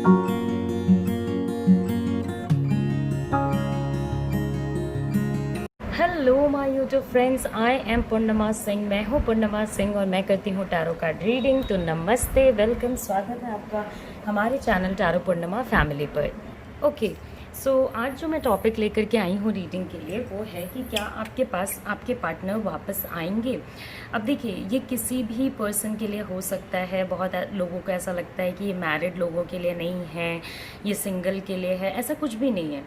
Hello my YouTube friends, I am Purnima Singh. मैं हूँ पूर्णिमा सिंह और मैं करती हूँ टैरो कार्ड रीडिंग। तो नमस्ते, वेलकम, स्वागत है आपका हमारे चैनल टैरो पूर्णिमा फैमिली पर। ओके, सो आज जो मैं टॉपिक लेकर के आई हूँ रीडिंग के लिए वो है कि क्या आपके पास आपके पार्टनर वापस आएंगे। अब देखिए, ये किसी भी पर्सन के लिए हो सकता है। बहुत लोगों को ऐसा लगता है कि ये मैरिड लोगों के लिए नहीं है, ये सिंगल के लिए है। ऐसा कुछ भी नहीं है।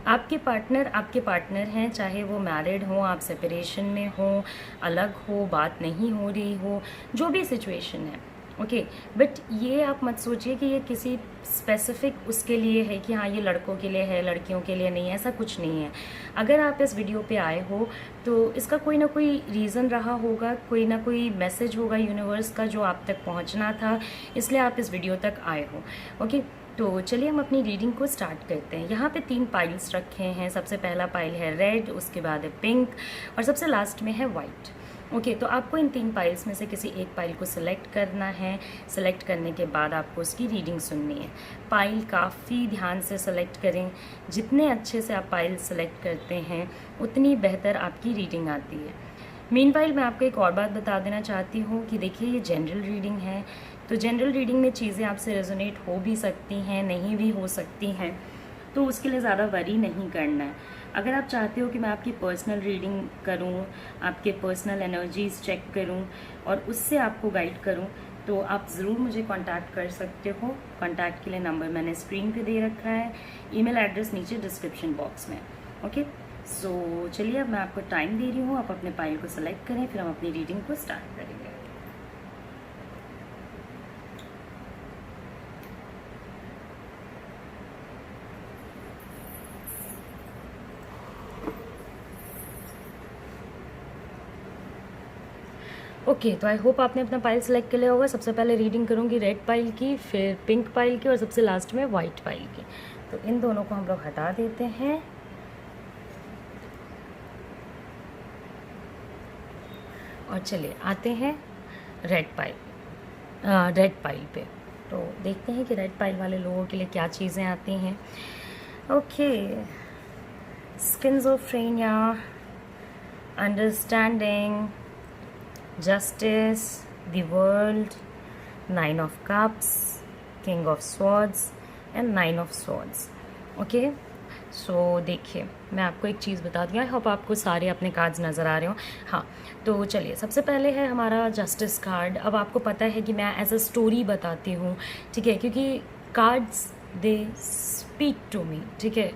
आपके पार्टनर हैं, चाहे वो मैरिड हो, आप सेपरेशन में हो, अलग हो, बात नहीं हो रही हो, जो भी सिचुएशन है, ओके। बट ये आप मत सोचिए कि ये किसी स्पेसिफिक उसके लिए है कि हाँ ये लड़कों के लिए है, लड़कियों के लिए नहीं है। ऐसा कुछ नहीं है। अगर आप इस वीडियो पे आए हो तो इसका कोई ना कोई रीज़न रहा होगा, कोई ना कोई मैसेज होगा यूनिवर्स का जो आप तक पहुंचना था, इसलिए आप इस वीडियो तक आए हो, ओके। तो चलिए हम अपनी रीडिंग को स्टार्ट करते हैं। यहाँ पे 3 पाइल्स रखे हैं। सबसे पहला पाइल है रेड, उसके बाद है पिंक और सबसे लास्ट में है वाइट, ओके। तो आपको इन 3 पाइल्स में से किसी एक पाइल को सिलेक्ट करना है। सिलेक्ट करने के बाद आपको उसकी रीडिंग सुननी है। पाइल काफ़ी ध्यान से सिलेक्ट करें। जितने अच्छे से आप पाइल सिलेक्ट करते हैं उतनी बेहतर आपकी रीडिंग आती है। मीनवाइल मैं आपको एक और बात बता देना चाहती हूँ कि देखिए, ये जनरल रीडिंग है, तो जनरल रीडिंग में चीज़ें आपसे रेजोनेट हो भी सकती हैं, नहीं भी हो सकती हैं, तो उसके लिए ज़्यादा वरी नहीं करना है। अगर आप चाहते हो कि मैं आपकी पर्सनल रीडिंग करूं, आपके पर्सनल एनर्जीज चेक करूं और उससे आपको गाइड करूं, तो आप ज़रूर मुझे कांटेक्ट कर सकते हो। कांटेक्ट के लिए नंबर मैंने स्क्रीन पे दे रखा है, ईमेल एड्रेस नीचे डिस्क्रिप्शन बॉक्स में, ओके। सो चलिए, अब मैं आपको टाइम दे रही हूँ, आप अपने पाइल को सेलेक्ट करें, फिर हम अपनी रीडिंग को स्टार्ट करेंगे। ओके, तो आई होप आपने अपना पाइल सेलेक्ट कर लिया होगा। सबसे पहले रीडिंग करूँगी रेड पाइल की, फिर पिंक पाइल की और सबसे लास्ट में वाइट पाइल की। तो इन दोनों को हम लोग हटा देते हैं और चलिए आते हैं रेड पाइल पे। तो देखते हैं कि रेड पाइल वाले लोगों के लिए क्या चीज़ें आती हैं। Okay, schizophrenia, understanding, Justice, the World, 9 of Cups, King of Swords and 9 of Swords, okay. So देखिए, मैं आपको एक चीज़ बता दूँ, आई होप आपको सारे अपने कार्ड्स नज़र आ रहे हो। हाँ, तो चलिए, सबसे पहले है हमारा जस्टिस कार्ड। अब आपको पता है कि मैं एज अ स्टोरी बताती हूँ, ठीक है, क्योंकि cards they speak to me, ठीक है।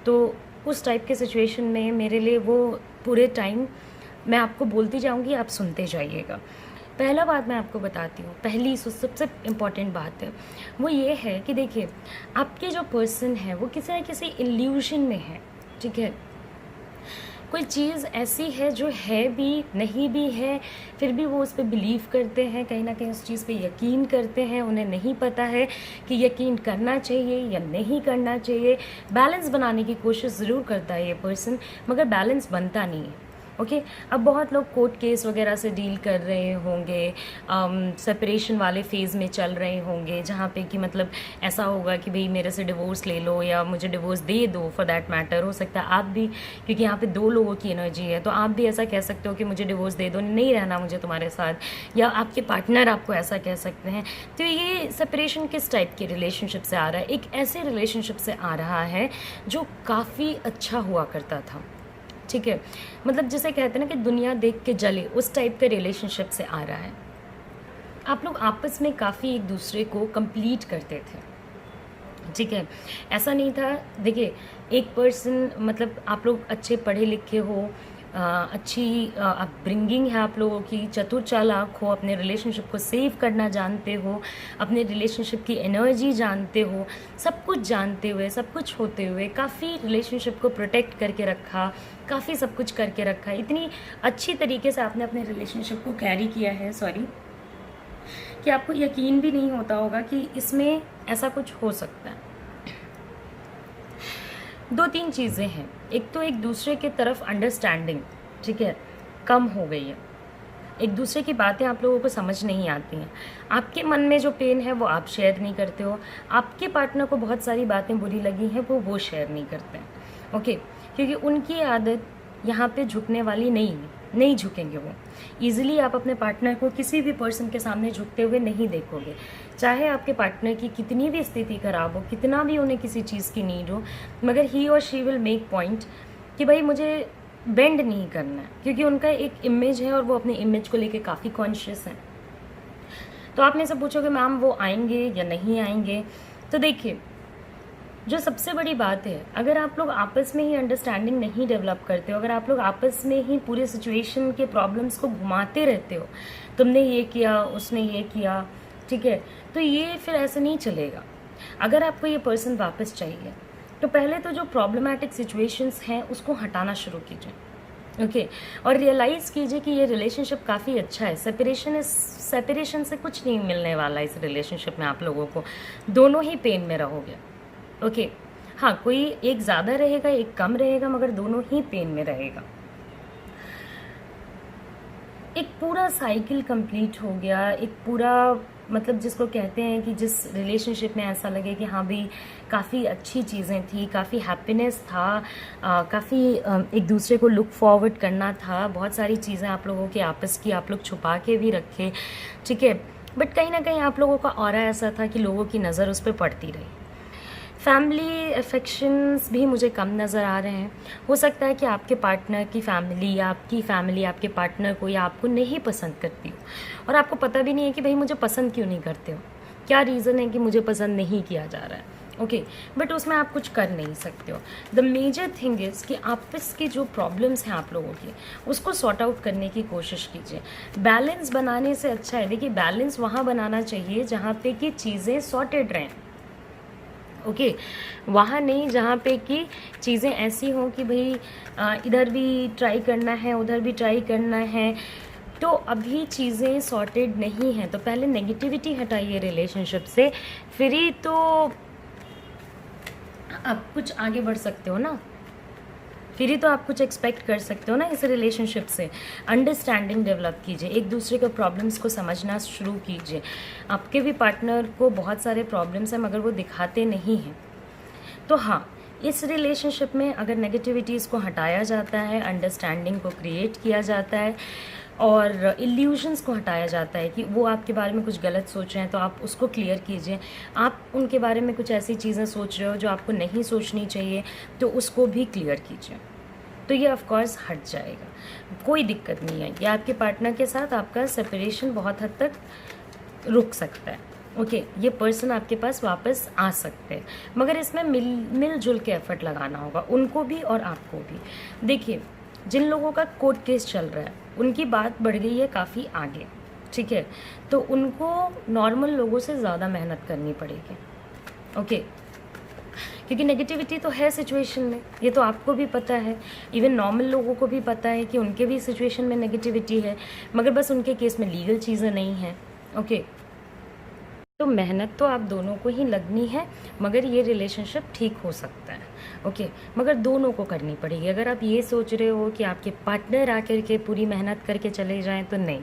तो उस टाइप के सिचुएशन में मेरे लिए वो पूरे टाइम मैं आपको बोलती जाऊंगी, आप सुनते जाइएगा। पहला बात मैं आपको बताती हूँ, पहली सबसे इम्पॉर्टेंट बात है वो ये है कि देखिए, आपके जो पर्सन है वो किसी न किसी इल्यूशन में है, ठीक है। कोई चीज़ ऐसी है जो है भी, नहीं भी है, फिर भी वो उस पर बिलीव करते हैं, कहीं ना कहीं उस चीज़ पे यकीन करते हैं। उन्हें नहीं पता है कि यकीन करना चाहिए या नहीं करना चाहिए। बैलेंस बनाने की कोशिश ज़रूर करता है ये पर्सन, मगर बैलेंस बनता नहीं है, ओके। अब बहुत लोग कोर्ट केस वगैरह से डील कर रहे होंगे, सेपरेशन वाले फेज़ में चल रहे होंगे, जहाँ पे कि मतलब ऐसा होगा कि भाई मेरे से डिवोर्स ले लो या मुझे डिवोर्स दे दो, फॉर दैट मैटर। हो सकता है आप भी, क्योंकि यहाँ पे 2 लोगों की एनर्जी है, तो आप भी ऐसा कह सकते हो कि मुझे डिवोर्स दे दो, नहीं रहना मुझे तुम्हारे साथ, या आपके पार्टनर आपको ऐसा कह सकते हैं। तो ये सेपरेशन किस टाइप के रिलेशनशिप से आ रहा है? एक ऐसे रिलेशनशिप से आ रहा है जो काफ़ी अच्छा हुआ करता था, ठीक है। मतलब जिसे कहते हैं ना कि दुनिया देख के जले, उस टाइप के रिलेशनशिप से आ रहा है। आप लोग आपस में काफ़ी एक दूसरे को कंप्लीट करते थे, ठीक है। ऐसा नहीं था, देखिए, एक पर्सन, मतलब आप लोग अच्छे पढ़े लिखे हो, अच्छी अपब्रिंगिंग है आप लोगों की, चतुर चालाक हो, अपने रिलेशनशिप को सेव करना जानते हो, अपने रिलेशनशिप की एनर्जी जानते हो, सब कुछ जानते हुए, सब कुछ होते हुए काफ़ी रिलेशनशिप को प्रोटेक्ट करके रखा, काफ़ी सब कुछ करके रखा। इतनी अच्छी तरीके से आपने अपने रिलेशनशिप को कैरी किया है, सॉरी, कि आपको यकीन भी नहीं होता होगा कि इसमें ऐसा कुछ हो सकता है। 2-3 चीज़ें हैं। एक तो एक दूसरे के तरफ अंडरस्टैंडिंग, ठीक है, कम हो गई है। एक दूसरे की बातें आप लोगों को समझ नहीं आती हैं। आपके मन में जो पेन है वो आप शेयर नहीं करते हो, आपके पार्टनर को बहुत सारी बातें बुरी लगी हैं वो शेयर नहीं करते हैं। ओके, क्योंकि उनकी आदत यहाँ पे झुकने वाली नहीं झुकेंगे वो। ईजिली आप अपने पार्टनर को किसी भी पर्सन के सामने झुकते हुए नहीं देखोगे, चाहे आपके पार्टनर की कितनी भी स्थिति खराब हो, कितना भी उन्हें किसी चीज़ की नीड हो, मगर ही और शी विल मेक पॉइंट कि भाई मुझे बेंड नहीं करना है, क्योंकि उनका एक इमेज है और वो अपने इमेज को लेके काफ़ी कॉन्शियस है। तो आप मेरे से पूछोगे मैम वो आएंगे या नहीं आएंगे, तो देखिए जो सबसे बड़ी बात है, अगर आप लोग आपस में ही अंडरस्टैंडिंग नहीं डेवलप करते हो, अगर आप लोग आपस में ही पूरे सिचुएशन के प्रॉब्लम्स को घुमाते रहते हो, तुमने ये किया उसने ये किया, ठीक है, तो ये फिर ऐसे नहीं चलेगा। अगर आपको ये पर्सन वापस चाहिए तो पहले तो जो प्रॉब्लमैटिक सिचुएशंस हैं उसको हटाना शुरू कीजिए। ओके, और रियलाइज़ कीजिए कि ये रिलेशनशिप काफ़ी अच्छा है। सेपरेशन से कुछ नहीं मिलने वाला इस रिलेशनशिप में, आप लोगों को दोनों ही पेन में रहोगे। ओके, हाँ, कोई एक ज़्यादा रहेगा एक कम रहेगा, मगर दोनों ही पेन में रहेगा। एक पूरा साइकिल कंप्लीट हो गया, एक पूरा मतलब जिसको कहते हैं कि जिस रिलेशनशिप में ऐसा लगे कि हाँ भाई काफ़ी अच्छी चीज़ें थी, काफ़ी हैप्पीनेस था, काफ़ी एक दूसरे को लुक फॉरवर्ड करना था, बहुत सारी चीज़ें आप लोगों के आपस की आप लोग छुपा के भी रखे, ठीक है, बट कहीं ना कहीं आप लोगों का ऑरा ऐसा था कि लोगों की नज़र उस पर पड़ती रही। फैमिली अफेक्शंस भी मुझे कम नज़र आ रहे हैं। हो सकता है कि आपके पार्टनर की फैमिली या आपकी फैमिली आपके पार्टनर को या आपको नहीं पसंद करती हो, और आपको पता भी नहीं है कि भाई मुझे पसंद क्यों नहीं करते हो, क्या रीज़न है कि मुझे पसंद नहीं किया जा रहा है। ओके, बट उसमें आप कुछ कर नहीं सकते हो। द मेजर थिंग इज़ कि आपस की जो प्रॉब्लम्स हैं आप लोगों की, उसको सॉर्ट आउट करने की कोशिश कीजिए। बैलेंस बनाने से अच्छा है, देखिए बैलेंस वहाँ बनाना चाहिए जहाँ पे कि चीज़ें सॉर्टेड रहें। ओके, वहाँ नहीं जहाँ पे कि चीज़ें ऐसी हों कि भाई इधर भी ट्राई करना है उधर भी ट्राई करना है। तो अभी चीज़ें सॉर्टेड नहीं हैं, तो पहले नेगेटिविटी हटाइए रिलेशनशिप से, फिर ही तो आप कुछ आगे बढ़ सकते हो ना, फिर ही तो आप कुछ एक्सपेक्ट कर सकते हो ना इस रिलेशनशिप से। अंडरस्टैंडिंग डेवलप कीजिए, एक दूसरे के प्रॉब्लम्स को समझना शुरू कीजिए। आपके भी पार्टनर को बहुत सारे प्रॉब्लम्स हैं मगर वो दिखाते नहीं हैं। तो हाँ, इस रिलेशनशिप में अगर नेगेटिविटीज़ को हटाया जाता है, अंडरस्टैंडिंग को क्रिएट किया जाता है और इल्यूजन्स को हटाया जाता है कि वो आपके बारे में कुछ गलत सोच रहे हैं तो आप उसको क्लियर कीजिए। आप उनके बारे में कुछ ऐसी चीज़ें सोच रहे हो जो आपको नहीं सोचनी चाहिए, तो उसको भी क्लियर कीजिए, तो ये ऑफ कोर्स हट जाएगा, कोई दिक्कत नहीं है। या आपके पार्टनर के साथ आपका सेपरेशन बहुत हद तक रुक सकता है। ओके, ये पर्सन आपके पास वापस आ सकते हैं, मगर इसमें मिलजुल के एफर्ट लगाना होगा, उनको भी और आपको भी। देखिए, जिन लोगों का कोर्ट केस चल रहा है उनकी बात बढ़ गई है काफ़ी आगे, ठीक है, तो उनको नॉर्मल लोगों से ज़्यादा मेहनत करनी पड़ेगी। ओके, क्योंकि नेगेटिविटी तो है सिचुएशन में, ये तो आपको भी पता है, इवन नॉर्मल लोगों को भी पता है कि उनके भी सिचुएशन में नेगेटिविटी है, मगर बस उनके केस में लीगल चीज़ें नहीं हैं। ओके, तो मेहनत तो आप दोनों को ही लगनी है, मगर ये रिलेशनशिप ठीक हो सकता है। ओके, मगर दोनों को करनी पड़ेगी। अगर आप ये सोच रहे हो कि आपके पार्टनर आकर के पूरी मेहनत करके चले जाएं, तो नहीं,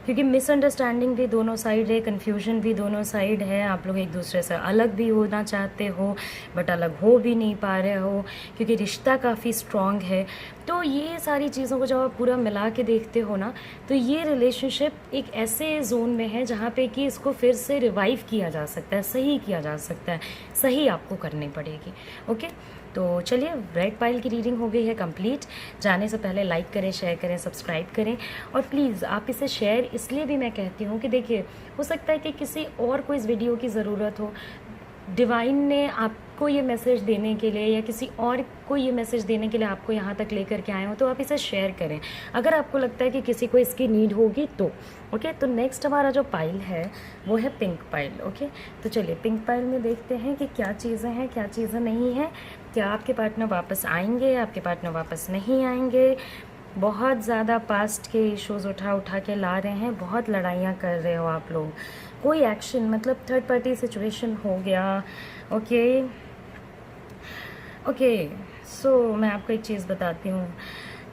क्योंकि मिसअंडरस्टैंडिंग भी दोनों साइड है, कन्फ्यूजन भी दोनों साइड है। आप लोग एक दूसरे से अलग भी होना चाहते हो बट अलग हो भी नहीं पा रहे हो, क्योंकि रिश्ता काफ़ी स्ट्रॉन्ग है। तो ये सारी चीज़ों को जब आप पूरा मिला के देखते हो ना, तो ये रिलेशनशिप एक ऐसे जोन में है जहाँ पे कि इसको फिर से रिवाइव किया जा सकता है, सही किया जा सकता है, सही आपको करनी पड़ेगी। ओके, तो चलिए, रेड पाइल की रीडिंग हो गई है कंप्लीट। जाने से पहले लाइक करें, शेयर करें, सब्सक्राइब करें, और प्लीज़ आप इसे शेयर इसलिए भी मैं कहती हूँ कि देखिए, हो सकता है कि किसी और को इस वीडियो की ज़रूरत हो, डिवाइन ने आपको ये मैसेज देने के लिए या किसी और को ये मैसेज देने के लिए आपको यहाँ तक लेकर के आए हो, तो आप इसे शेयर करें अगर आपको लगता है कि किसी को इसकी नीड होगी तो। ओके, तो नेक्स्ट हमारा जो पाइल है वो है पिंक पाइल। ओके, तो चलिए पिंक पाइल में देखते हैं कि क्या चीज़ें हैं, क्या चीज़ें नहीं हैं, क्या आपके पार्टनर वापस आएंगे, आपके पार्टनर वापस नहीं आएंगे। बहुत ज़्यादा पास्ट के इश्यूज़ उठा के ला रहे हैं, बहुत लड़ाइयाँ कर रहे हो आप लोग, कोई एक्शन, मतलब थर्ड पार्टी सिचुएशन हो गया। ओके, सो मैं आपको एक चीज़ बताती हूँ।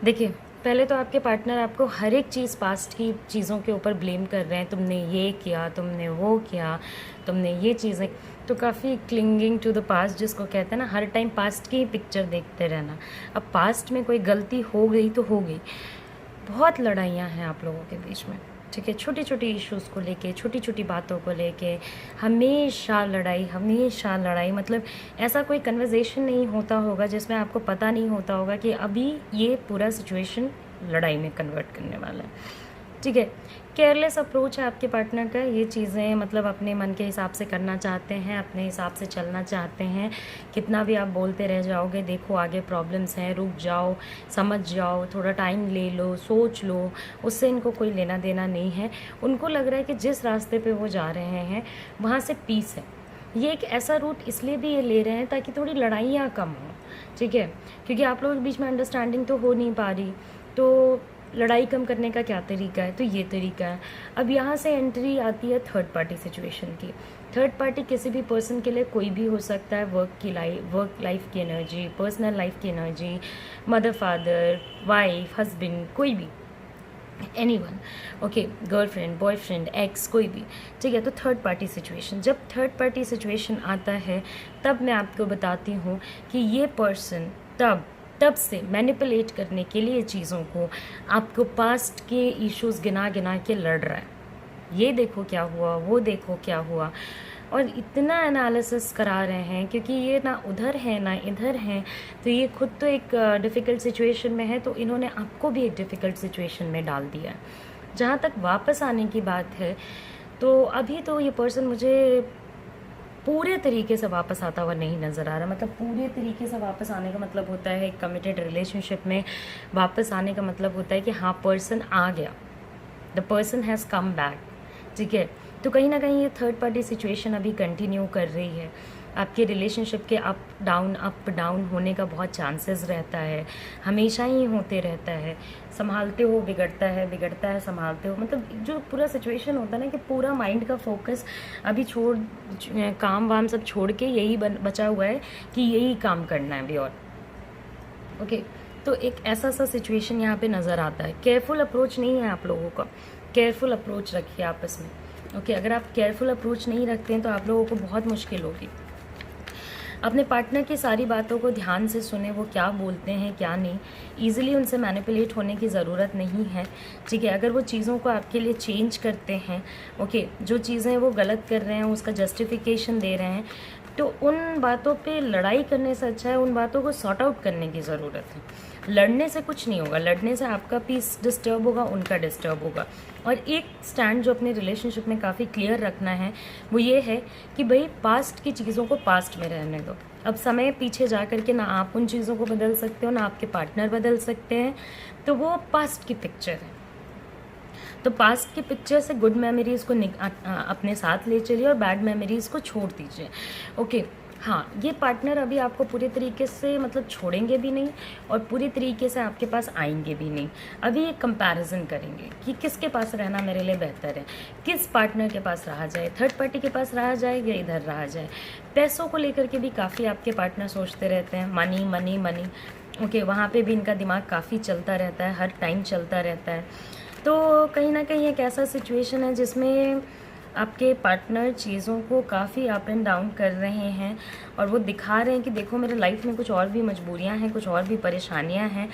देखिए, पहले तो आपके पार्टनर आपको हर एक चीज़ पास्ट की चीज़ों के ऊपर ब्लेम कर रहे हैं, तुमने ये किया, तुमने वो किया, तुमने ये चीज़ें, तो काफ़ी क्लिंगिंग टू द पास्ट जिसको कहते हैं ना, हर टाइम पास्ट की ही पिक्चर देखते रहना। अब पास्ट में कोई गलती हो गई तो हो गई, बहुत लड़ाइयाँ हैं आप लोगों के बीच में, ठीक है, छोटी छोटी इश्यूज़ को लेके, छोटी छोटी बातों को लेके हमेशा लड़ाई, हमेशा लड़ाई। मतलब ऐसा कोई कन्वर्सेशन नहीं होता होगा जिसमें आपको पता नहीं होता होगा कि अभी ये पूरा सिचुएशन लड़ाई में कन्वर्ट करने वाला है, ठीक है। केयरलेस अप्रोच है आपके पार्टनर का, ये चीज़ें मतलब अपने मन के हिसाब से करना चाहते हैं, अपने हिसाब से चलना चाहते हैं। कितना भी आप बोलते रह जाओगे, देखो आगे प्रॉब्लम्स हैं, रुक जाओ, समझ जाओ, थोड़ा टाइम ले लो, सोच लो, उससे इनको कोई लेना देना नहीं है। उनको लग रहा है कि जिस रास्ते पे वो जा रहे हैं वहाँ से पीस है। ये एक ऐसा रूट इसलिए भी ये ले रहे हैं ताकि थोड़ी लड़ाइयाँ कम हों, ठीक है, क्योंकि आप लोगों के बीच में अंडरस्टैंडिंग तो हो नहीं पा रही, तो लड़ाई कम करने का क्या तरीका है, तो ये तरीका है। अब यहाँ से एंट्री आती है थर्ड पार्टी सिचुएशन की। थर्ड पार्टी किसी भी पर्सन के लिए कोई भी हो सकता है, वर्क लाइफ की एनर्जी, पर्सनल लाइफ की energy, mother father, wife, husband, कोई भी, anyone, okay, girlfriend, boyfriend, x, कोई भी, ठीक है। तो थर्ड पार्टी सिचुएशन, जब थर्ड पार्टी सिचुएशन आता है तब मैं आपको बताती हूँ कि ये पर्सन तब से मैनिपुलेट करने के लिए चीज़ों को आपको पास्ट के इश्यूज गिना गिना के लड़ रहा है। ये देखो क्या हुआ, वो देखो क्या हुआ, और इतना एनालिसिस करा रहे हैं क्योंकि ये ना उधर है ना इधर है, तो ये खुद तो एक डिफ़िकल्ट सिचुएशन में है, तो इन्होंने आपको भी एक डिफ़िकल्ट सिचुएशन में डाल दिया है। जहाँ तक वापस आने की बात है, तो अभी तो ये पर्सन मुझे पूरे तरीके से वापस आता हुआ नहीं नज़र आ रहा। मतलब पूरे तरीके से वापस आने का मतलब होता है एक कमिटेड रिलेशनशिप में वापस आने का मतलब होता है कि हाँ, पर्सन आ गया, the person has come back, ठीक है। तो कहीं ना कहीं ये थर्ड पार्टी सिचुएशन अभी कंटिन्यू कर रही है। आपके रिलेशनशिप के अप डाउन होने का बहुत चांसेस रहता है, हमेशा ही होते रहता है। संभालते हो बिगड़ता है, संभालते हो, मतलब जो पूरा सिचुएशन होता है ना कि पूरा माइंड का फोकस अभी काम वाम सब छोड़ के यही बचा हुआ है कि यही काम करना है अभी, और ओके। तो एक ऐसा सा सिचुएशन यहाँ पे नज़र आता है। केयरफुल अप्रोच नहीं है आप लोगों का, केयरफुल अप्रोच रखिए आपस में, ओके। अगर आप केयरफुल अप्रोच नहीं रखते हैं तो आप लोगों को बहुत मुश्किल होगी। अपने पार्टनर की सारी बातों को ध्यान से सुने, वो क्या बोलते हैं क्या नहीं। ईजिली उनसे मैनिपुलेट होने की ज़रूरत नहीं है, ठीक है। अगर वो चीज़ों को आपके लिए चेंज करते हैं, ओके, जो चीज़ें वो गलत कर रहे हैं उसका जस्टिफिकेशन दे रहे हैं, तो उन बातों पे लड़ाई करने से अच्छा है उन बातों को सॉर्ट आउट करने की ज़रूरत है। लड़ने से कुछ नहीं होगा, लड़ने से आपका पीस डिस्टर्ब होगा, उनका डिस्टर्ब होगा। और एक स्टैंड जो अपने रिलेशनशिप में काफ़ी क्लियर रखना है वो ये है कि भाई पास्ट की चीज़ों को पास्ट में रहने दो। अब समय पीछे जा कर के ना आप उन चीज़ों को बदल सकते हो ना आपके पार्टनर बदल सकते हैं, तो वो पास्ट की पिक्चर है। तो पास्ट की पिक्चर से गुड मेमोरीज़ को अपने साथ ले चलिए और बैड मेमोरीज़ को छोड़ दीजिए, ओके। हाँ, ये पार्टनर अभी आपको पूरे तरीके से मतलब छोड़ेंगे भी नहीं और पूरे तरीके से आपके पास आएंगे भी नहीं। अभी एक कंपैरिजन करेंगे कि किसके पास रहना मेरे लिए बेहतर है, किस पार्टनर के पास रहा जाए, थर्ड पार्टी के पास रहा जाए या इधर रहा जाए। पैसों को लेकर के भी काफ़ी आपके पार्टनर सोचते रहते हैं, मनी मनी मनी, ओके। वहाँ पे भी इनका दिमाग काफ़ी चलता रहता है, हर टाइम चलता रहता है। तो कहीं ना कहीं एक ऐसा सिचुएशन है जिसमें आपके पार्टनर चीज़ों को काफ़ी अप एंड डाउन कर रहे हैं और वो दिखा रहे हैं कि देखो मेरे लाइफ में कुछ और भी मजबूरियां हैं, कुछ और भी परेशानियां हैं।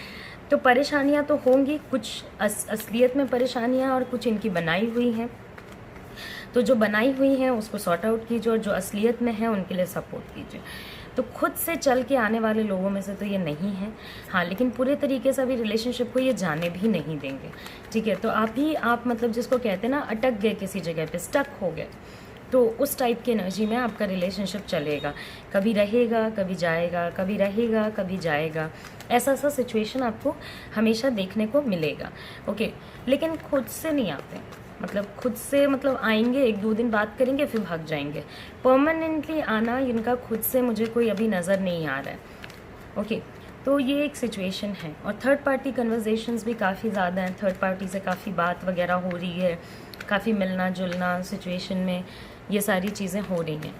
तो परेशानियां तो होंगी, कुछ असलियत में परेशानियां और कुछ इनकी बनाई हुई हैं। तो जो बनाई हुई हैं उसको सॉर्ट आउट कीजिए और जो असलियत में है उनके लिए सपोर्ट कीजिए। तो खुद से चल के आने वाले लोगों में से तो ये नहीं है, हाँ, लेकिन पूरे तरीके से अभी रिलेशनशिप को ये जाने भी नहीं देंगे, ठीक है। तो आप मतलब जिसको कहते हैं ना अटक गए किसी जगह पे, स्टक हो गए, तो उस टाइप की एनर्जी में आपका रिलेशनशिप चलेगा, कभी रहेगा कभी जाएगा, कभी रहेगा कभी जाएगा। ऐसा सिचुएशन आपको हमेशा देखने को मिलेगा, ओके। लेकिन खुद से नहीं आते, मतलब खुद से मतलब आएंगे, एक दो दिन बात करेंगे फिर भाग जाएंगे। परमानेंटली आना इनका खुद से मुझे कोई अभी नज़र नहीं आ रहा है, ओके। तो ये एक सिचुएशन है। और थर्ड पार्टी कन्वर्जेशंस भी काफ़ी ज़्यादा हैं, थर्ड पार्टी से काफ़ी बात वगैरह हो रही है, काफ़ी मिलना जुलना सिचुएशन में ये सारी चीज़ें हो रही हैं,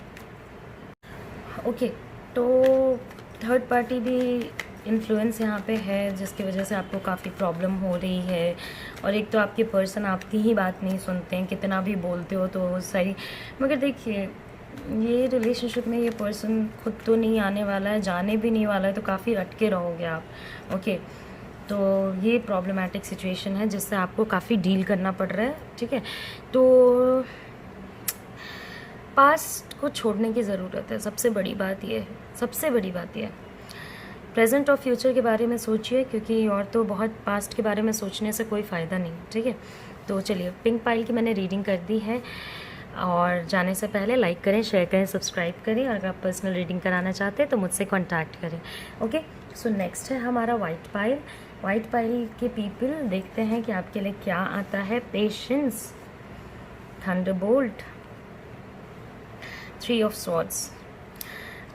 ओके। तो थर्ड पार्टी भी इन्फ्लुएंस यहाँ पे है जिसकी वजह से आपको काफ़ी प्रॉब्लम हो रही है। और एक तो आपके पर्सन आपकी ही बात नहीं सुनते हैं, कितना भी बोलते हो तो सही। मगर देखिए, ये रिलेशनशिप में ये पर्सन खुद तो नहीं आने वाला है, जाने भी नहीं वाला है, तो काफ़ी अटके रहोगे आप। ओके, तो ये प्रॉब्लमेटिक सिचुएशन है जिससे आपको काफ़ी डील करना पड़ रहा है। ठीक है, तो पास्ट को छोड़ने की ज़रूरत है। सबसे बड़ी बात ये है, सबसे बड़ी बात ये है। प्रेजेंट और फ्यूचर के बारे में सोचिए, क्योंकि और तो बहुत पास्ट के बारे में सोचने से कोई फ़ायदा नहीं। ठीक है, तो चलिए, पिंक पाइल की मैंने रीडिंग कर दी है। और जाने से पहले लाइक करें, शेयर करें, सब्सक्राइब करें। अगर आप पर्सनल रीडिंग कराना चाहते हैं तो मुझसे कॉन्टैक्ट करें। ओके, सो नेक्स्ट है हमारा वाइट पाइल। वाइट पाइल के पीपल, देखते हैं कि आपके लिए क्या आता है। Patience, Thunderbolt, 3 of swords.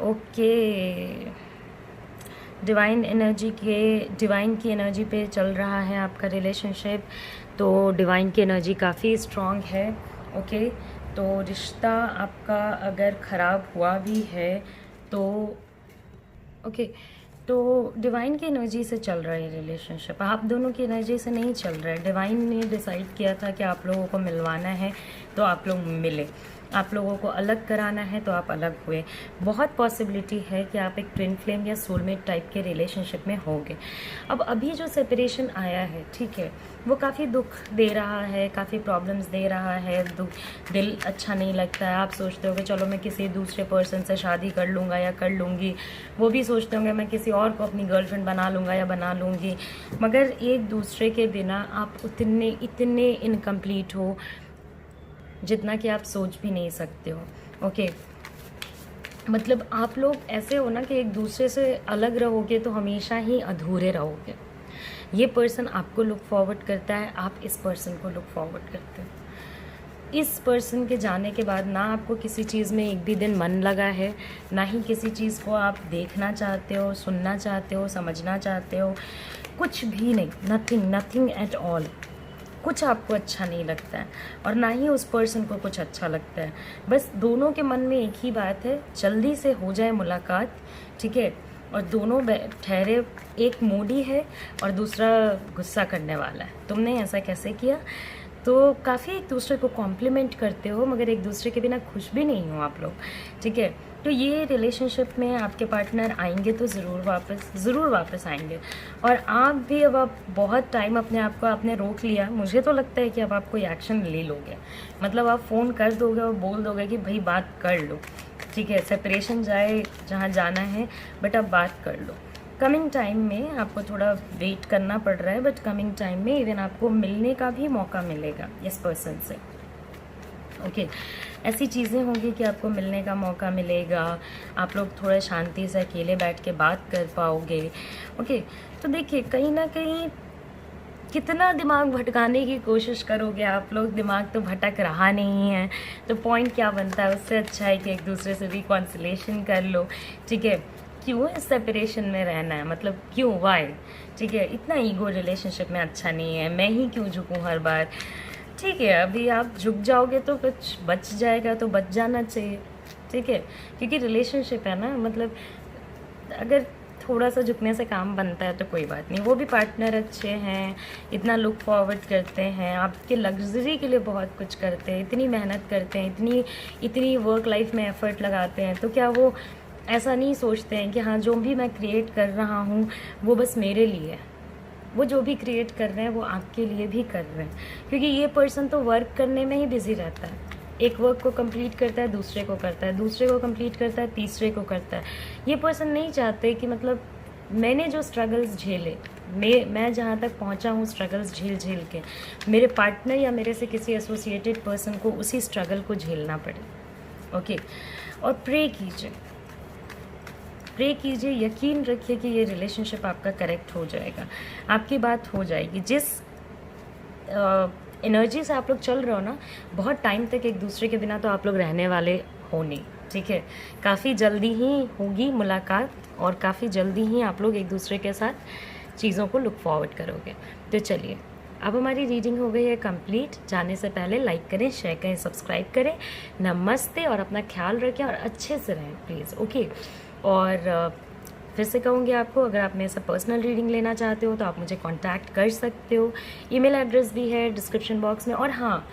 Okay, divine की एनर्जी पे चल रहा है आपका रिलेशनशिप। तो डिवाइन की एनर्जी काफ़ी स्ट्रॉन्ग है। ओके, तो रिश्ता आपका अगर ख़राब हुआ भी है तो ओके, तो डिवाइन की एनर्जी से चल रहा है रिलेशनशिप, आप दोनों की एनर्जी से नहीं चल रहा है। डिवाइन ने डिसाइड किया था कि आप लोगों को मिलवाना है तो आप लोग मिले, आप लोगों को अलग कराना है तो आप अलग हुए। बहुत पॉसिबिलिटी है कि आप एक ट्विन फ्लेम या सोलमेट टाइप के रिलेशनशिप में होंगे। अब अभी जो सेपरेशन आया है, ठीक है, वो काफ़ी दुख दे रहा है, काफ़ी प्रॉब्लम्स दे रहा है। दिल अच्छा नहीं लगता है। आप सोचते हो कि चलो मैं किसी दूसरे पर्सन से शादी कर लूँगा या कर लूँगी, वो भी सोचते होंगे मैं किसी और को अपनी गर्लफ्रेंड बना लूँगा या बना लूँगी। मगर एक दूसरे के बिना आप इतने इनकम्प्लीट हो जितना कि आप सोच भी नहीं सकते हो। ओके, मतलब आप लोग ऐसे हो ना कि एक दूसरे से अलग रहोगे तो हमेशा ही अधूरे रहोगे। ये पर्सन आपको लुक फॉरवर्ड करता है, आप इस पर्सन को लुक फॉरवर्ड करते हो। इस पर्सन के जाने के बाद ना आपको किसी चीज़ में एक भी दिन मन लगा है, ना ही किसी चीज़ को आप देखना चाहते हो, सुनना चाहते हो, समझना चाहते हो, कुछ भी नहीं। Nothing at all. कुछ आपको अच्छा नहीं लगता है और ना ही उस पर्सन को कुछ अच्छा लगता है। बस दोनों के मन में एक ही बात है, जल्दी से हो जाए मुलाकात। ठीक है, और दोनों ठहरे, एक मूडी है और दूसरा गुस्सा करने वाला है। तुमने ऐसा कैसे किया? तो काफ़ी एक दूसरे को कॉम्प्लीमेंट करते हो, मगर एक दूसरे के बिना खुश भी नहीं हो आप लोग। ठीक है, तो ये रिलेशनशिप में आपके पार्टनर आएंगे तो ज़रूर वापस आएंगे। और आप भी, अब आप बहुत टाइम अपने आप को आपने रोक लिया, मुझे तो लगता है कि अब आप कोई एक्शन ले लोगे। मतलब आप फ़ोन कर दोगे और बोल दोगे कि भाई बात कर लो। ठीक है, सेपरेशन जाए जहाँ जाना है, बट अब बात कर लो। कमिंग टाइम में आपको थोड़ा वेट करना पड़ रहा है, बट कमिंग टाइम में इवन आपको मिलने का भी मौका मिलेगा इस पर्सन से। ओके, ऐसी चीज़ें होंगी कि आपको मिलने का मौका मिलेगा, आप लोग थोड़ा शांति से अकेले बैठ के बात कर पाओगे। ओके, तो देखिए, कहीं ना कहीं कितना दिमाग भटकाने की कोशिश करोगे आप लोग, दिमाग तो भटक रहा नहीं है, तो पॉइंट क्या बनता है? उससे अच्छा है कि एक दूसरे से रिकॉन्सिलेशन कर लो। ठीक है, क्यों इस सेपरेशन में रहना है? मतलब क्यों, वाई? ठीक है, इतना ईगो रिलेशनशिप में अच्छा नहीं है। मैं ही क्यों झुकूं हर बार? ठीक है, अभी आप झुक जाओगे तो कुछ बच जाएगा, तो बच जाना चाहिए। ठीक है, क्योंकि रिलेशनशिप है ना, मतलब अगर थोड़ा सा झुकने से काम बनता है तो कोई बात नहीं। वो भी पार्टनर अच्छे हैं, इतना लुक फॉरवर्ड करते हैं, आपके लग्जरी के लिए बहुत कुछ करते हैं, इतनी मेहनत करते हैं, इतनी वर्क लाइफ में एफर्ट लगाते हैं। तो क्या वो ऐसा नहीं सोचते हैं कि हाँ, जो भी मैं क्रिएट कर रहा हूँ वो बस मेरे लिए है? वो जो भी क्रिएट कर रहे हैं वो आपके लिए भी कर रहे हैं, क्योंकि ये पर्सन तो वर्क करने में ही बिजी रहता है। एक वर्क को कंप्लीट करता है, दूसरे को करता है, दूसरे को कंप्लीट करता है, तीसरे को करता है। ये पर्सन नहीं चाहते कि मतलब मैंने जो स्ट्रगल्स झेले, मैं जहाँ तक पहुँचा हूँ स्ट्रगल्स झेल के, मेरे पार्टनर या मेरे से किसी एसोसिएटेड पर्सन को उसी स्ट्रगल को झेलना पड़े। ओके, और प्रे कीजिए, यकीन रखिए कि ये रिलेशनशिप आपका करेक्ट हो जाएगा, आपकी बात हो जाएगी। जिस एनर्जी से आप लोग चल रहे हो ना, बहुत टाइम तक एक दूसरे के बिना तो आप लोग रहने वाले हो नहीं। ठीक है, काफ़ी जल्दी ही होगी मुलाकात और काफ़ी जल्दी ही आप लोग एक दूसरे के साथ चीज़ों को लुक फॉरवर्ड करोगे। तो चलिए, अब हमारी रीडिंग हो गई है कंप्लीट। जाने से पहले लाइक करें, शेयर करें, सब्सक्राइब करें। नमस्ते, और अपना ख्याल रखें और अच्छे से रहें प्लीज़। ओके, और फिर से कहूँगी आपको, अगर आप मेरे से पर्सनल रीडिंग लेना चाहते हो तो आप मुझे कांटेक्ट कर सकते हो। ईमेल एड्रेस भी है डिस्क्रिप्शन बॉक्स में। और हाँ,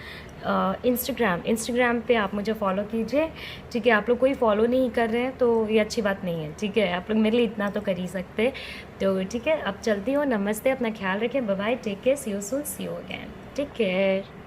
इंस्टाग्राम पे आप मुझे फॉलो कीजिए, ठीक है। आप लोग कोई फॉलो नहीं कर रहे हैं तो ये अच्छी बात नहीं है, ठीक है। आप लोग मेरे लिए इतना तो कर ही सकते। तो ठीक है, अब चलती हूँ। नमस्ते, अपना ख्याल रखें, bye bye, take care, see you soon, see you again, take care.